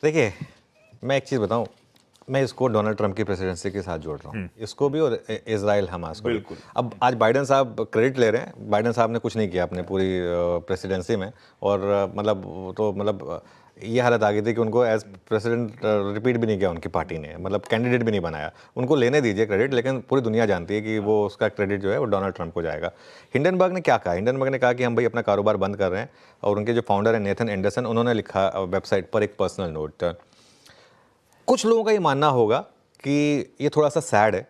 देखिए, मैं एक चीज़ बताऊं, मैं इसको डोनाल्ड ट्रंप की प्रेसिडेंसी के साथ जोड़ रहा हूँ, इसको भी और इजराइल हमास को भी। बिल्कुल। अब आज बाइडन साहब क्रेडिट ले रहे हैं, बाइडन साहब ने कुछ नहीं किया अपने पूरी प्रेसिडेंसी में, और मतलब वो तो मतलब ये हालत आ गई थी कि उनको एज प्रेसिडेंट रिपीट भी नहीं किया उनकी पार्टी ने, मतलब कैंडिडेट भी नहीं बनाया। उनको लेने दीजिए क्रेडिट, लेकिन पूरी दुनिया जानती है कि वो उसका क्रेडिट जो है वो डोनाल्ड ट्रंप को जाएगा। हिंडनबर्ग ने क्या कहा? हिंडनबर्ग ने कहा कि हम भाई अपना कारोबार बंद कर रहे हैं, और उनके जो फाउंडर है नेथन एंडरसन, उन्होंने लिखा वेबसाइट पर एक पर्सनल नोट। कुछ लोगों का ये मानना होगा कि ये थोड़ा सा सैड है,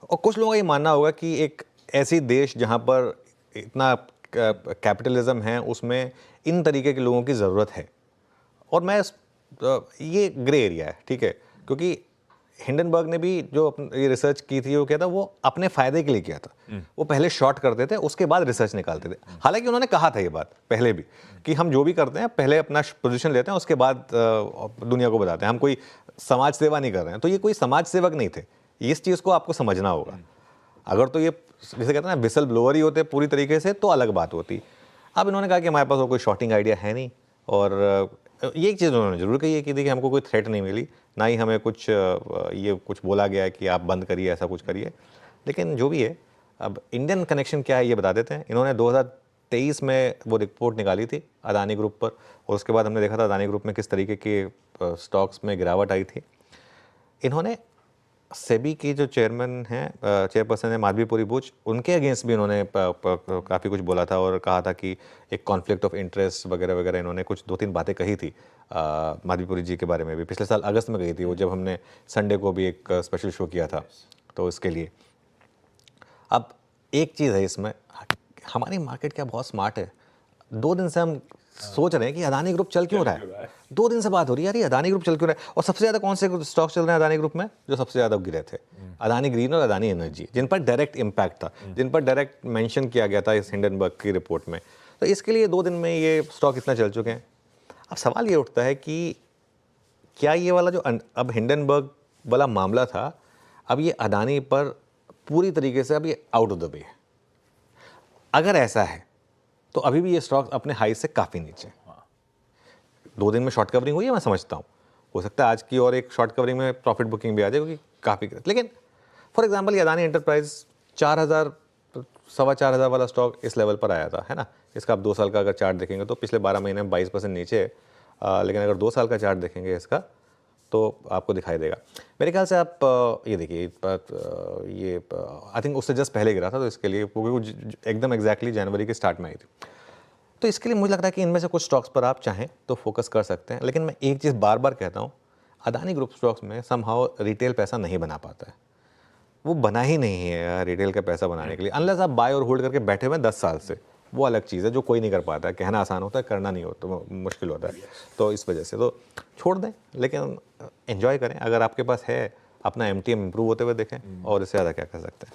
और कुछ लोगों का ये मानना होगा कि एक ऐसी देश जहाँ पर इतना कैपिटलिज्म है, उसमें इन तरीके के लोगों की ज़रूरत है। और मैं ये ग्रे एरिया है, ठीक है, क्योंकि हिंडनबर्ग ने भी जो ये रिसर्च की थी, वो क्या था, वो अपने फ़ायदे के लिए किया था। वो पहले शॉर्ट करते थे, उसके बाद रिसर्च निकालते थे। हालांकि उन्होंने कहा था ये बात पहले भी कि हम जो भी करते हैं पहले अपना पोजीशन लेते हैं, उसके बाद दुनिया को बताते हैं, हम कोई समाज सेवा नहीं कर रहे हैं। तो ये कोई समाज सेवक नहीं थे, इस चीज़ को आपको समझना होगा। अगर तो ये जैसे कहते हैं ना विसल ब्लोअर ही होते पूरी तरीके से, तो अलग बात होती। अब इन्होंने कहा कि हमारे पास वो कोई शॉटिंग आइडिया है नहीं, और ये एक चीज़ उन्होंने ज़रूर कही है कि देखिए हमको कोई थ्रेट नहीं मिली, ना ही हमें कुछ ये कुछ बोला गया है कि आप बंद करिए, ऐसा कुछ करिए। लेकिन जो भी है, अब इंडियन कनेक्शन क्या है ये बता देते हैं। इन्होंने 2023 में वो रिपोर्ट निकाली थी अदानी ग्रुप पर, और उसके बाद हमने देखा था अदानी ग्रुप में किस तरीके के स्टॉक्स में गिरावट आई थी। इन्होंने सेबी की जो चेयरपर्सन है माधवीपुरी बुच, उनके अगेंस्ट भी इन्होंने काफ़ी कुछ बोला था, और कहा था कि एक कॉन्फ्लिक्ट ऑफ इंटरेस्ट वगैरह वगैरह, इन्होंने कुछ 2-3 बातें कही थी माधवीपुरी जी के बारे में भी। पिछले साल अगस्त में गई थी वो, जब हमने संडे को भी एक स्पेशल शो किया था, तो इसके लिए। अब एक चीज़ है इसमें, हमारी मार्केट क्या बहुत स्मार्ट है। 2 दिन से हम सोच रहे हैं कि अदानी ग्रुप चल क्यों रहा है। 2 दिन से बात हो रही है, यार ये अदानी ग्रुप चल क्यों रहा है। और सबसे ज़्यादा कौन से स्टॉक चल रहे हैं अदानी ग्रुप में, जो सबसे ज़्यादा गिरे थे? अदानी ग्रीन और अदानी एनर्जी, जिन पर डायरेक्ट इम्पैक्ट था, जिन पर डायरेक्ट मेंशन किया गया था इस हिंडनबर्ग की रिपोर्ट में। तो इसके लिए 2 दिन में ये स्टॉक इतना चल चुके हैं। अब सवाल ये उठता है कि क्या ये वाला जो अब हिंडनबर्ग वाला मामला था, अब ये अदानी पर पूरी तरीके से अब ये आउट ऑफ द वे है? अगर ऐसा है तो अभी भी ये स्टॉक अपने हाई से काफ़ी नीचे। 2 दिन में शॉर्ट कवरिंग हुई है, मैं समझता हूँ, हो सकता है आज की और एक शॉर्ट कवरिंग में प्रॉफिट बुकिंग भी आ जाए, क्योंकि काफ़ी। लेकिन फॉर एग्जांपल ये अदानी एंटरप्राइज 4,000 4,500 वाला स्टॉक इस लेवल पर आया था, है ना। इसका आप 2 साल का अगर चार्ट देखेंगे तो पिछले 12 महीने में 22% नीचे है। लेकिन अगर 2 साल का चार्ट देखेंगे इसका, तो आपको दिखाई देगा। मेरे ख्याल से आप ये देखिए, ये आई थिंक उससे जस्ट पहले गिरा था, तो इसके लिए एकदम एग्जैक्टली जनवरी के स्टार्ट में आई थी। तो इसके लिए मुझे लगता है कि इनमें से कुछ स्टॉक्स पर आप चाहें तो फोकस कर सकते हैं। लेकिन मैं एक चीज़ बार बार कहता हूँ, अदानी ग्रुप स्टॉक्स में समहाउ रिटेल पैसा नहीं बना पाता है। वो बना ही नहीं है रिटेल का पैसा बनाने के लिए, अनलेस आप बाय और होल्ड करके बैठे हुए 10 साल से। वो अलग चीज़ है जो कोई नहीं कर पाता है। कहना आसान होता है, करना नहीं होता, तो मुश्किल होता है। तो इस वजह से तो छोड़ दें, लेकिन एंजॉय करें। अगर आपके पास है, अपना MTM इम्प्रूव होते हुए देखें, और इससे ज़्यादा क्या कर सकते हैं।